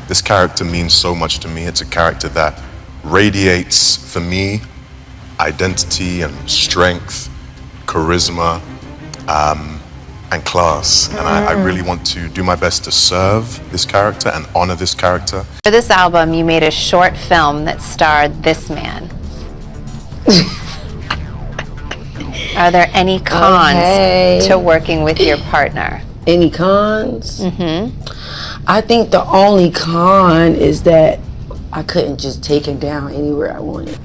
This character means so much to me. It's a character that radiates, for me, identity and strength, charisma, and class. And I really want to do my best to serve this character and honor this character. For this album, you made a short film that starred this man. Are there any cons to working with your partner? Any cons? I think the only con is that I couldn't just take him down anywhere I wanted.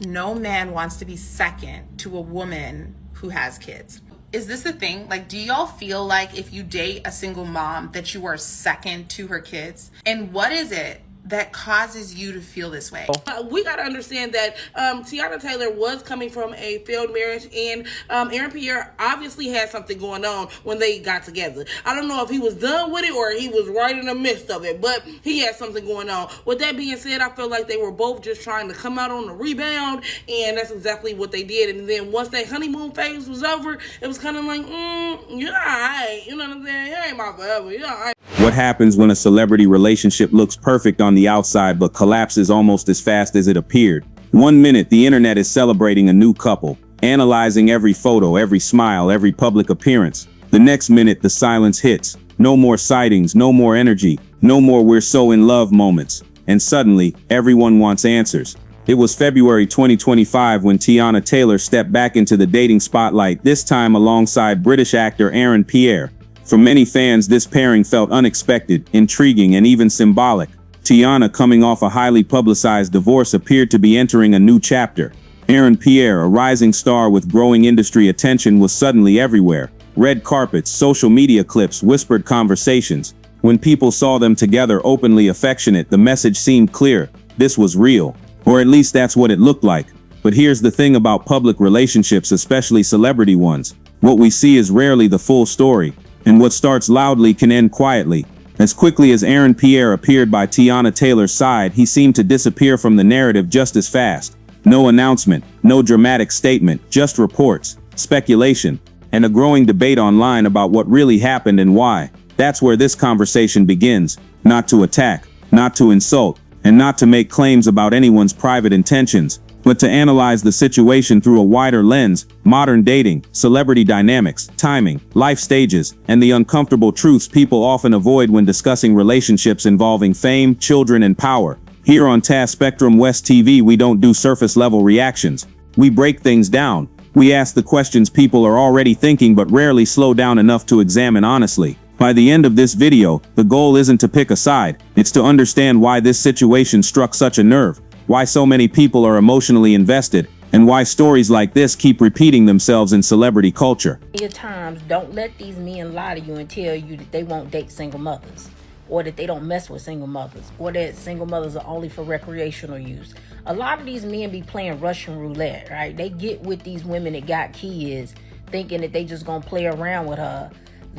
No man wants to be second to a woman who has kids. Is this a thing? Like, do y'all feel like if you date a single mom that you are second to her kids? And what is it that causes you to feel this way? We got to understand that Teyana Taylor was coming from a failed marriage, and Aaron Pierre obviously had something going on when they got together. I don't know if he was done with it or he was right in the midst of it, but he had something going on. With that being said, I feel like they were both just trying to come out on the rebound, and that's exactly what they did. And then once that honeymoon phase was over, it was kind of like, you're all right. You know what I'm saying? You ain't my forever. You're all right. What happens when a celebrity relationship looks perfect on the outside but collapses almost as fast as it appeared? 1 minute, the internet is celebrating a new couple, analyzing every photo, every smile, every public appearance. The next minute, the silence hits. No more sightings, no more energy, no more "we're so in love" moments. And suddenly, everyone wants answers. It was February 2025 when Teyana Taylor stepped back into the dating spotlight, this time alongside British actor Aaron Pierre. For many fans, this pairing felt unexpected, intriguing, and even symbolic. Teyana, coming off a highly publicized divorce, appeared to be entering a new chapter. Aaron Pierre, a rising star with growing industry attention, was suddenly everywhere. Red carpets, social media clips, whispered conversations. When people saw them together, openly affectionate, the message seemed clear. This was real. Or at least that's what it looked like. But here's the thing about public relationships, especially celebrity ones. What we see is rarely the full story. And what starts loudly can end quietly. As quickly as Aaron Pierre appeared by Teyana Taylor's side, he seemed to disappear from the narrative just as fast. No announcement, no dramatic statement, just reports, speculation, and a growing debate online about what really happened and why. That's where this conversation begins. Not to attack, not to insult, and not to make claims about anyone's private intentions, but to analyze the situation through a wider lens: modern dating, celebrity dynamics, timing, life stages, and the uncomfortable truths people often avoid when discussing relationships involving fame, children, and power. Here on Taspectrum West TV, we don't do surface-level reactions. We break things down. We ask the questions people are already thinking but rarely slow down enough to examine honestly. By the end of this video, the goal isn't to pick a side, it's to understand why this situation struck such a nerve, why so many people are emotionally invested, and why stories like this keep repeating themselves in celebrity culture. Times, don't let these men lie to you and tell you that they won't date single mothers, or that they don't mess with single mothers, or that single mothers are only for recreational use. A lot of these men be playing Russian roulette, right? They get with these women that got kids, thinking that they just gonna play around with her.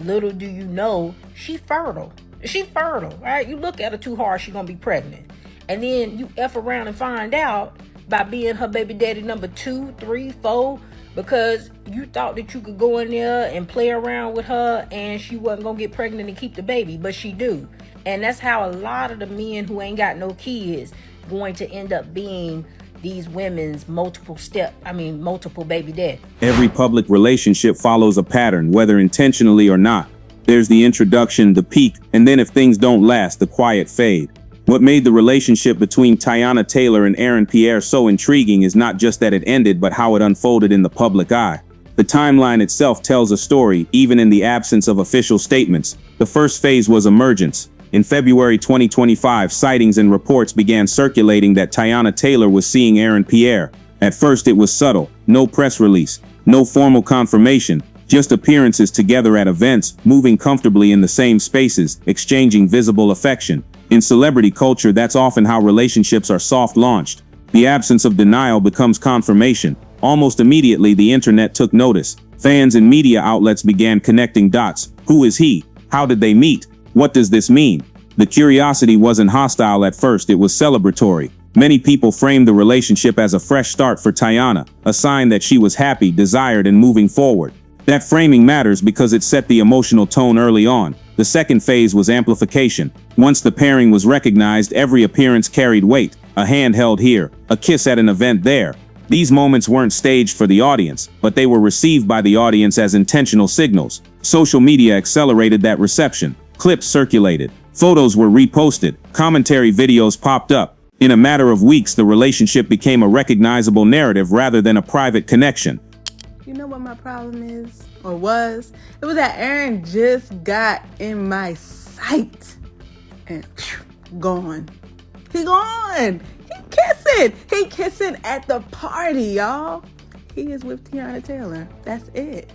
Little do you know, she fertile. She fertile, right? You look at her too hard, she gonna be pregnant. And then you F around and find out by being her baby daddy number 2, 3, 4, because you thought that you could go in there and play around with her and she wasn't gonna get pregnant and keep the baby, but she do. And that's how a lot of the men who ain't got no kids going to end up being these women's multiple baby daddy. Every public relationship follows a pattern, whether intentionally or not. There's the introduction, the peak, and then if things don't last, the quiet fade. What made the relationship between Teyana Taylor and Aaron Pierre so intriguing is not just that it ended, but how it unfolded in the public eye. The timeline itself tells a story, even in the absence of official statements. The first phase was emergence. In February 2025, sightings and reports began circulating that Teyana Taylor was seeing Aaron Pierre. At first it was subtle, no press release, no formal confirmation, just appearances together at events, moving comfortably in the same spaces, exchanging visible affection. In celebrity culture, that's often how relationships are soft-launched. The absence of denial becomes confirmation. Almost immediately, the internet took notice. Fans and media outlets began connecting dots. Who is he? How did they meet? What does this mean? The curiosity wasn't hostile at first, it was celebratory. Many people framed the relationship as a fresh start for Teyana, a sign that she was happy, desired, and moving forward. That framing matters because it set the emotional tone early on. The second phase was amplification. Once the pairing was recognized, every appearance carried weight. A hand held here, a kiss at an event there. These moments weren't staged for the audience, but they were received by the audience as intentional signals. Social media accelerated that reception. Clips circulated. Photos were reposted. Commentary videos popped up. In a matter of weeks, the relationship became a recognizable narrative rather than a private connection. You know what my problem is, or was? It was that Aaron just got in my sight and gone. He gone. He kissing at the party, y'all. He is with Teyana Taylor. That's it.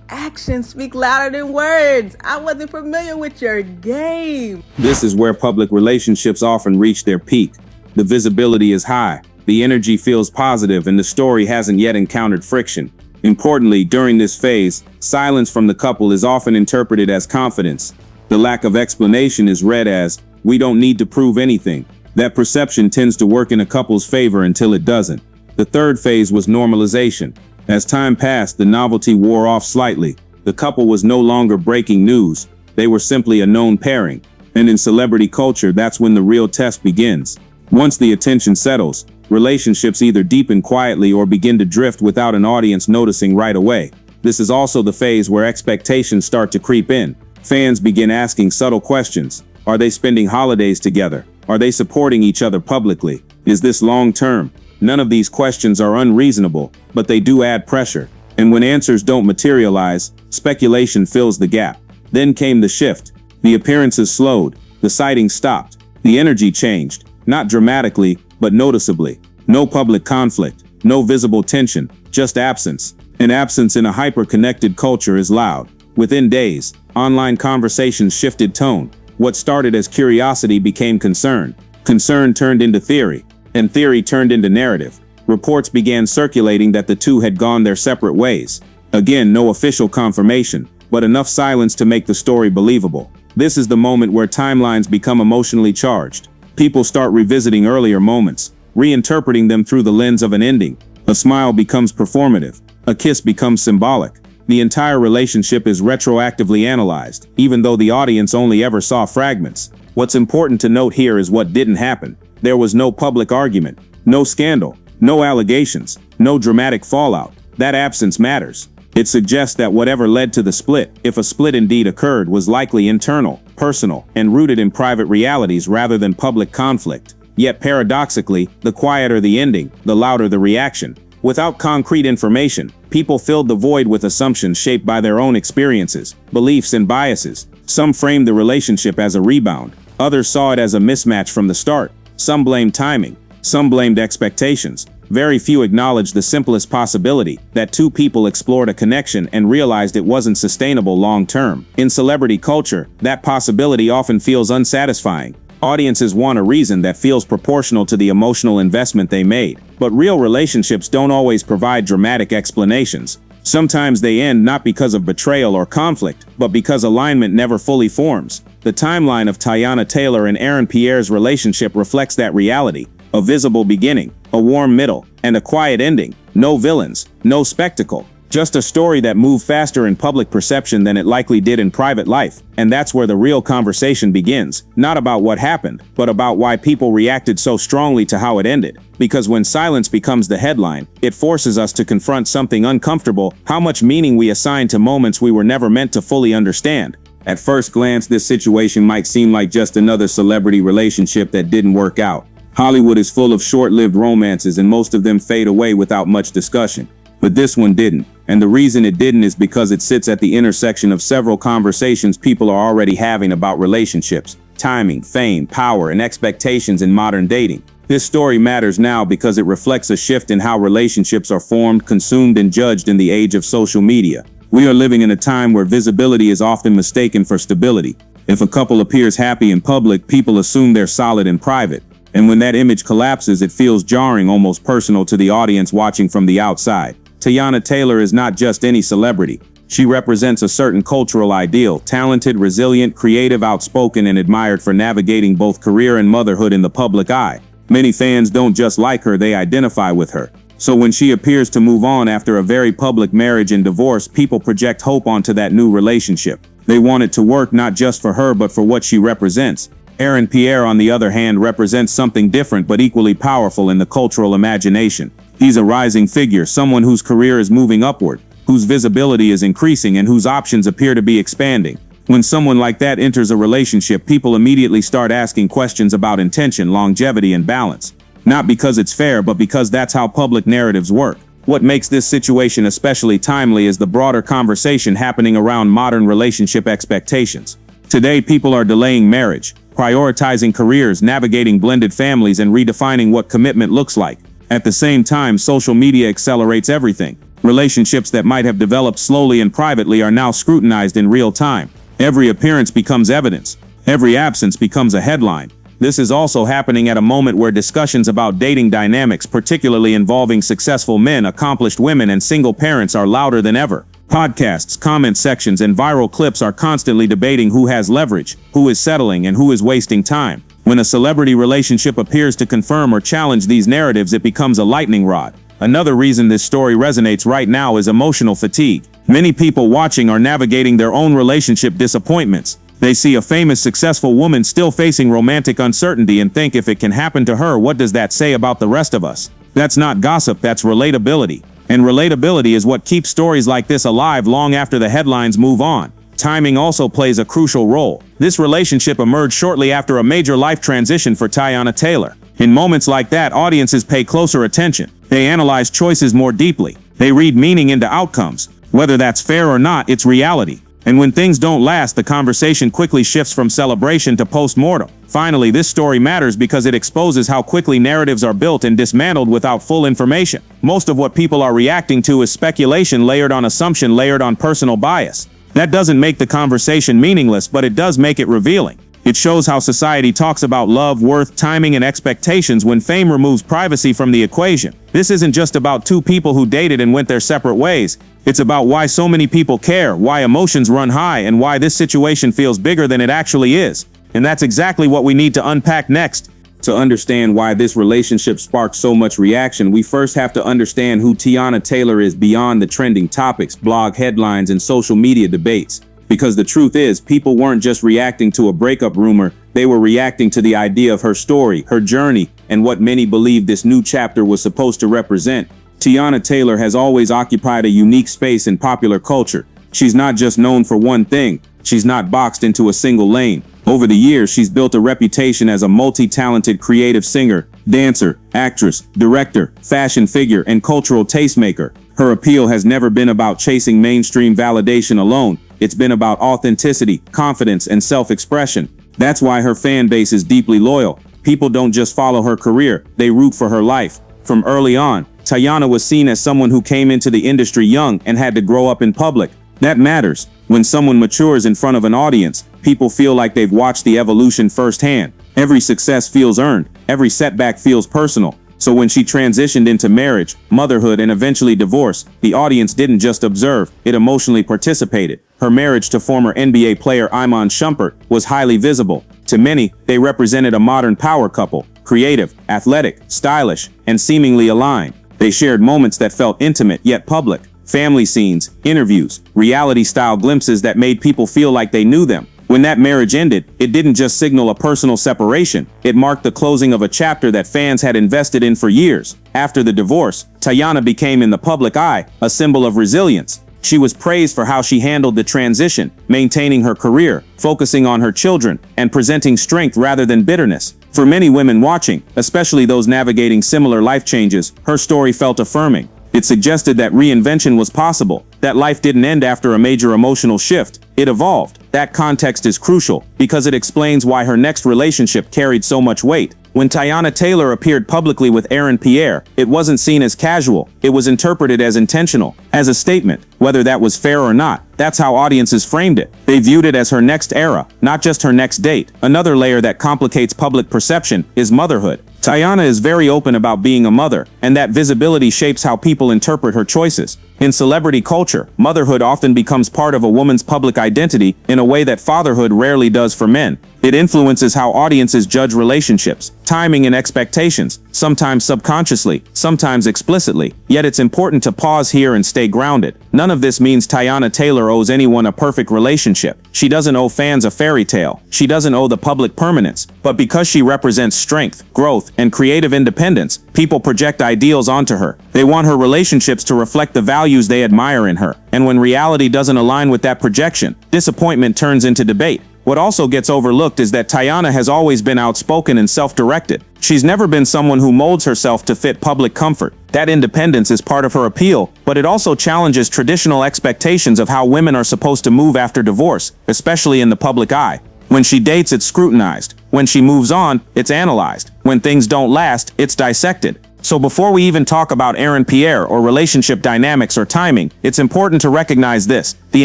Actions speak louder than words. I wasn't familiar with your game. This is where public relationships often reach their peak. The visibility is high, the energy feels positive, and the story hasn't yet encountered friction. Importantly, during this phase, silence from the couple is often interpreted as confidence. The lack of explanation is read as, "We don't need to prove anything." That perception tends to work in a couple's favor until it doesn't. The third phase was normalization. As time passed, the novelty wore off slightly. The couple was no longer breaking news. They were simply a known pairing. And in celebrity culture, that's when the real test begins. Once the attention settles, relationships either deepen quietly or begin to drift without an audience noticing right away. This is also the phase where expectations start to creep in. Fans begin asking subtle questions. Are they spending holidays together? Are they supporting each other publicly? Is this long-term? None of these questions are unreasonable, but they do add pressure. And when answers don't materialize, speculation fills the gap. Then came the shift. The appearances slowed. The sightings stopped. The energy changed. Not dramatically, but noticeably. No public conflict. No visible tension. Just absence. And absence in a hyper-connected culture is loud. Within days, online conversations shifted tone. What started as curiosity became concern. Concern turned into theory. And theory turned into narrative. Reports began circulating that the two had gone their separate ways. Again, no official confirmation, but enough silence to make the story believable. This is the moment where timelines become emotionally charged. People start revisiting earlier moments, reinterpreting them through the lens of an ending. A smile becomes performative. A kiss becomes symbolic. The entire relationship is retroactively analyzed, even though the audience only ever saw fragments. What's important to note here is what didn't happen. There was no public argument, no scandal, no allegations, no dramatic fallout. That absence matters. It suggests that whatever led to the split, if a split indeed occurred, was likely internal, personal, and rooted in private realities rather than public conflict. Yet paradoxically, the quieter the ending, the louder the reaction. Without concrete information, people filled the void with assumptions shaped by their own experiences, beliefs, and biases. Some framed the relationship as a rebound. Others saw it as a mismatch from the start. Some blamed timing. Some blamed expectations. Very few acknowledged the simplest possibility, that two people explored a connection and realized it wasn't sustainable long-term. In celebrity culture, that possibility often feels unsatisfying. Audiences want a reason that feels proportional to the emotional investment they made. But real relationships don't always provide dramatic explanations. Sometimes they end not because of betrayal or conflict, but because alignment never fully forms. The timeline of Teyana Taylor and Pierre's relationship reflects that reality. A visible beginning, a warm middle, and a quiet ending. No villains, no spectacle. Just a story that moved faster in public perception than it likely did in private life. And that's where the real conversation begins. Not about what happened, but about why people reacted so strongly to how it ended. Because when silence becomes the headline, it forces us to confront something uncomfortable: how much meaning we assign to moments we were never meant to fully understand. At first glance, this situation might seem like just another celebrity relationship that didn't work out. Hollywood is full of short-lived romances, and most of them fade away without much discussion. But this one didn't. And the reason it didn't is because it sits at the intersection of several conversations people are already having about relationships, timing, fame, power, and expectations in modern dating. This story matters now because it reflects a shift in how relationships are formed, consumed, and judged in the age of social media. We are living in a time where visibility is often mistaken for stability. If a couple appears happy in public, people assume they're solid in private. And when that image collapses, it feels jarring, almost personal to the audience watching from the outside. Teyana Taylor is not just any celebrity. She represents a certain cultural ideal: talented, resilient, creative, outspoken, and admired for navigating both career and motherhood in the public eye. Many fans don't just like her, they identify with her. So when she appears to move on after a very public marriage and divorce, people project hope onto that new relationship. They want it to work not just for her but for what she represents. Aaron Pierre, on the other hand, represents something different but equally powerful in the cultural imagination. He's a rising figure, someone whose career is moving upward, whose visibility is increasing, and whose options appear to be expanding. When someone like that enters a relationship, people immediately start asking questions about intention, longevity, and balance. Not because it's fair, but because that's how public narratives work. What makes this situation especially timely is the broader conversation happening around modern relationship expectations. Today, people are delaying marriage, prioritizing careers, navigating blended families, and redefining what commitment looks like. At the same time, social media accelerates everything. Relationships that might have developed slowly and privately are now scrutinized in real time. Every appearance becomes evidence. Every absence becomes a headline. This is also happening at a moment where discussions about dating dynamics, particularly involving successful men, accomplished women, and single parents, are louder than ever. Podcasts, comment sections, and viral clips are constantly debating who has leverage, who is settling, and who is wasting time. When a celebrity relationship appears to confirm or challenge these narratives, it becomes a lightning rod. Another reason this story resonates right now is emotional fatigue. Many people watching are navigating their own relationship disappointments. They see a famous, successful woman still facing romantic uncertainty and think, if it can happen to her, what does that say about the rest of us? That's not gossip, that's relatability. And relatability is what keeps stories like this alive long after the headlines move on. Timing also plays a crucial role. This relationship emerged shortly after a major life transition for Teyana Taylor. In moments like that, audiences pay closer attention. They analyze choices more deeply. They read meaning into outcomes. Whether that's fair or not, it's reality. And when things don't last, the conversation quickly shifts from celebration to post-mortem. Finally, this story matters because it exposes how quickly narratives are built and dismantled without full information. Most of what people are reacting to is speculation layered on assumption, layered on personal bias. That doesn't make the conversation meaningless, but it does make it revealing. It shows how society talks about love, worth, timing, and expectations when fame removes privacy from the equation. This isn't just about two people who dated and went their separate ways. It's about why so many people care, why emotions run high, and why this situation feels bigger than it actually is. And that's exactly what we need to unpack next. To understand why this relationship sparked so much reaction, we first have to understand who Teyana Taylor is beyond the trending topics, blog headlines, and social media debates. Because the truth is, people weren't just reacting to a breakup rumor, they were reacting to the idea of her story, her journey, and what many believe this new chapter was supposed to represent. Teyana Taylor has always occupied a unique space in popular culture. She's not just known for one thing. She's not boxed into a single lane. Over the years, she's built a reputation as a multi-talented creative singer, dancer, actress, director, fashion figure, and cultural tastemaker. Her appeal has never been about chasing mainstream validation alone. It's been about authenticity, confidence, and self-expression. That's why her fan base is deeply loyal. People don't just follow her career, they root for her life. From early on, Teyana was seen as someone who came into the industry young and had to grow up in public. That matters. When someone matures in front of an audience, people feel like they've watched the evolution firsthand. Every success feels earned. Every setback feels personal. So when she transitioned into marriage, motherhood, and eventually divorce, the audience didn't just observe, it emotionally participated. Her marriage to former NBA player Iman Shumpert was highly visible. To many, they represented a modern power couple, creative, athletic, stylish, and seemingly aligned. They shared moments that felt intimate yet public. Family scenes, interviews, reality-style glimpses that made people feel like they knew them. When that marriage ended, it didn't just signal a personal separation, it marked the closing of a chapter that fans had invested in for years. After the divorce, Teyana became in the public eye a symbol of resilience. She was praised for how she handled the transition, maintaining her career, focusing on her children, and presenting strength rather than bitterness. For many women watching, especially those navigating similar life changes, her story felt affirming. It suggested that reinvention was possible, that life didn't end after a major emotional shift, it evolved. That context is crucial, because it explains why her next relationship carried so much weight. When Teyana Taylor appeared publicly with Aaron Pierre, it wasn't seen as casual, it was interpreted as intentional, as a statement. Whether that was fair or not, that's how audiences framed it. They viewed it as her next era, not just her next date. Another layer that complicates public perception is motherhood. Teyana is very open about being a mother, and that visibility shapes how people interpret her choices. In celebrity culture, motherhood often becomes part of a woman's public identity in a way that fatherhood rarely does for men. It influences how audiences judge relationships, timing and expectations, sometimes subconsciously, sometimes explicitly. Yet it's important to pause here and stay grounded. None of this means Teyana Taylor owes anyone a perfect relationship. She doesn't owe fans a fairy tale. She doesn't owe the public permanence. But because she represents strength, growth, and creative independence, people project ideals onto her. They want her relationships to reflect the values they admire in her. And when reality doesn't align with that projection, disappointment turns into debate. What also gets overlooked is that Teyana has always been outspoken and self-directed. She's never been someone who molds herself to fit public comfort. That independence is part of her appeal, but it also challenges traditional expectations of how women are supposed to move after divorce, especially in the public eye. When she dates, it's scrutinized. When she moves on, it's analyzed. When things don't last, it's dissected. So before we even talk about Pierre or relationship dynamics or timing, it's important to recognize this. The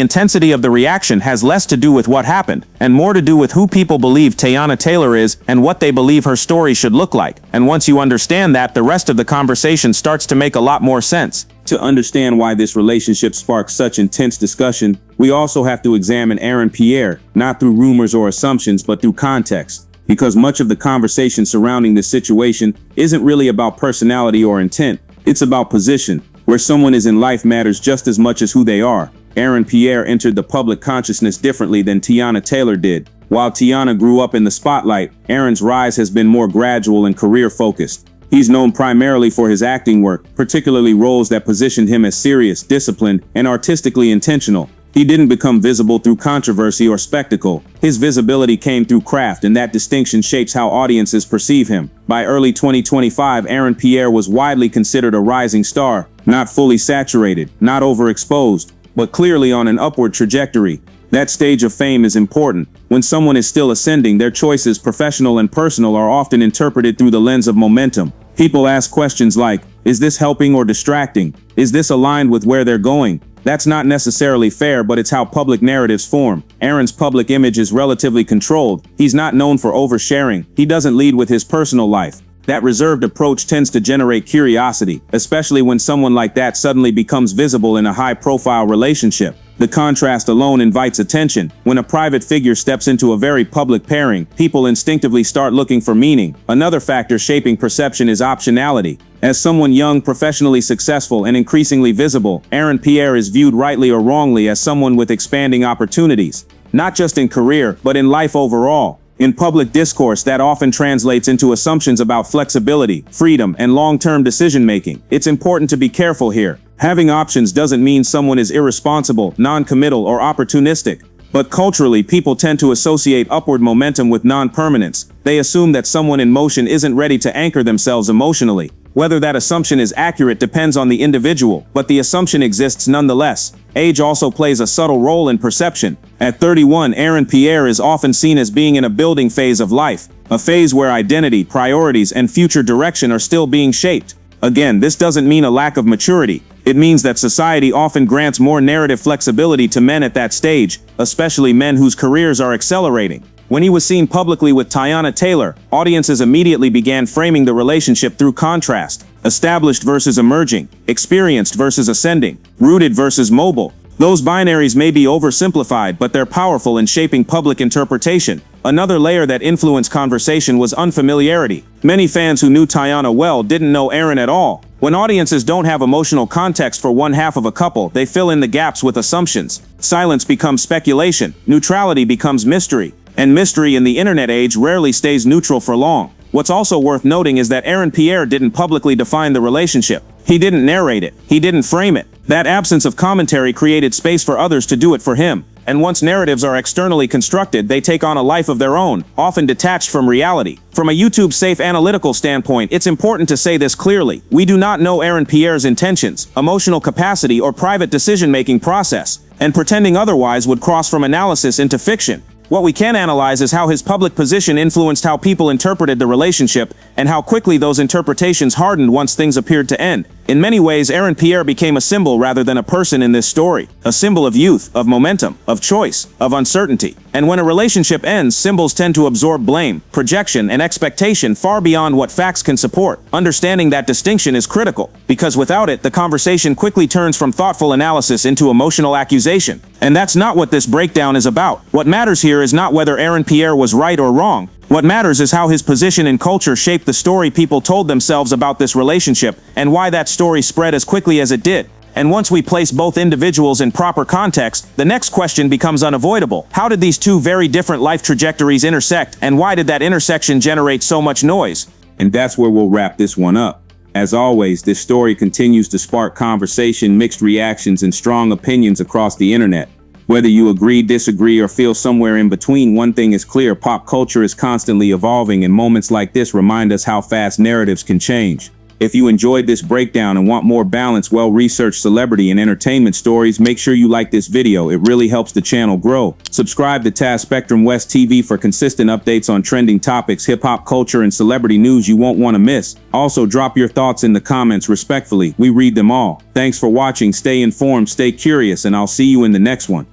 intensity of the reaction has less to do with what happened, and more to do with who people believe Teyana Taylor is and what they believe her story should look like. And once you understand that, the rest of the conversation starts to make a lot more sense. To understand why this relationship sparks such intense discussion, we also have to examine Pierre, not through rumors or assumptions, but through context. Because much of the conversation surrounding this situation isn't really about personality or intent, it's about position. Where someone is in life matters just as much as who they are. Pierre entered the public consciousness differently than Teyana Taylor did. While Teyana grew up in the spotlight, Aaron's rise has been more gradual and career-focused. He's known primarily for his acting work, particularly roles that positioned him as serious, disciplined, and artistically intentional. He didn't become visible through controversy or spectacle. His visibility came through craft, and that distinction shapes how audiences perceive him. By early 2025, Pierre was widely considered a rising star, not fully saturated, not overexposed, but clearly on an upward trajectory. That stage of fame is important. When someone is still ascending, their choices, professional and personal, are often interpreted through the lens of momentum. People ask questions like, is this helping or distracting? Is this aligned with where they're going? That's not necessarily fair, but it's how public narratives form. Aaron's public image is relatively controlled. He's not known for oversharing. He doesn't lead with his personal life. That reserved approach tends to generate curiosity, especially when someone like that suddenly becomes visible in a high-profile relationship. The contrast alone invites attention. When a private figure steps into a very public pairing, people instinctively start looking for meaning. Another factor shaping perception is optionality. As someone young, professionally successful, and increasingly visible, Pierre is viewed rightly or wrongly as someone with expanding opportunities. Not just in career, but in life overall. In public discourse, that often translates into assumptions about flexibility, freedom, and long-term decision-making. It's important to be careful here. Having options doesn't mean someone is irresponsible, non-committal, or opportunistic. But culturally, people tend to associate upward momentum with non-permanence. They assume that someone in motion isn't ready to anchor themselves emotionally. Whether that assumption is accurate depends on the individual, but the assumption exists nonetheless. Age also plays a subtle role in perception. At 31, Pierre is often seen as being in a building phase of life, a phase where identity, priorities, and future direction are still being shaped. Again, this doesn't mean a lack of maturity. It means that society often grants more narrative flexibility to men at that stage, especially men whose careers are accelerating. When he was seen publicly with Teyana Taylor, audiences immediately began framing the relationship through contrast. Established versus emerging, experienced versus ascending, rooted versus mobile. Those binaries may be oversimplified, but they're powerful in shaping public interpretation. Another layer that influenced conversation was unfamiliarity. Many fans who knew Teyana well didn't know Aaron at all. When audiences don't have emotional context for one half of a couple, they fill in the gaps with assumptions. Silence becomes speculation, neutrality becomes mystery, and mystery in the internet age rarely stays neutral for long. What's also worth noting is that Pierre didn't publicly define the relationship. He didn't narrate it. He didn't frame it. That absence of commentary created space for others to do it for him. And once narratives are externally constructed, they take on a life of their own, often detached from reality. From a YouTube-safe analytical standpoint, it's important to say this clearly. We do not know Pierre's intentions, emotional capacity, or private decision-making process, and pretending otherwise would cross from analysis into fiction. What we can analyze is how his public position influenced how people interpreted the relationship, and how quickly those interpretations hardened once things appeared to end. In many ways, Aaron Pierre became a symbol rather than a person in this story. A symbol of youth, of momentum, of choice, of uncertainty. And when a relationship ends, symbols tend to absorb blame, projection, and expectation far beyond what facts can support. Understanding that distinction is critical, because without it, the conversation quickly turns from thoughtful analysis into emotional accusation. And that's not what this breakdown is about. What matters here is not whether Aaron Pierre was right or wrong. What matters is how his position in culture shaped the story people told themselves about this relationship, and why that story spread as quickly as it did. And once we place both individuals in proper context, the next question becomes unavoidable. How did these two very different life trajectories intersect, and why did that intersection generate so much noise? And that's where we'll wrap this one up. As always, this story continues to spark conversation, mixed reactions, and strong opinions across the internet. Whether you agree, disagree, or feel somewhere in between, one thing is clear: pop culture is constantly evolving, and moments like this remind us how fast narratives can change. If you enjoyed this breakdown and want more balanced, well-researched celebrity and entertainment stories, make sure you like this video. It really helps the channel grow. Subscribe to Taspectrum West TV for consistent updates on trending topics, hip-hop culture, and celebrity news you won't want to miss. Also, drop your thoughts in the comments respectfully. We read them all. Thanks for watching. Stay informed, stay curious, and I'll see you in the next one.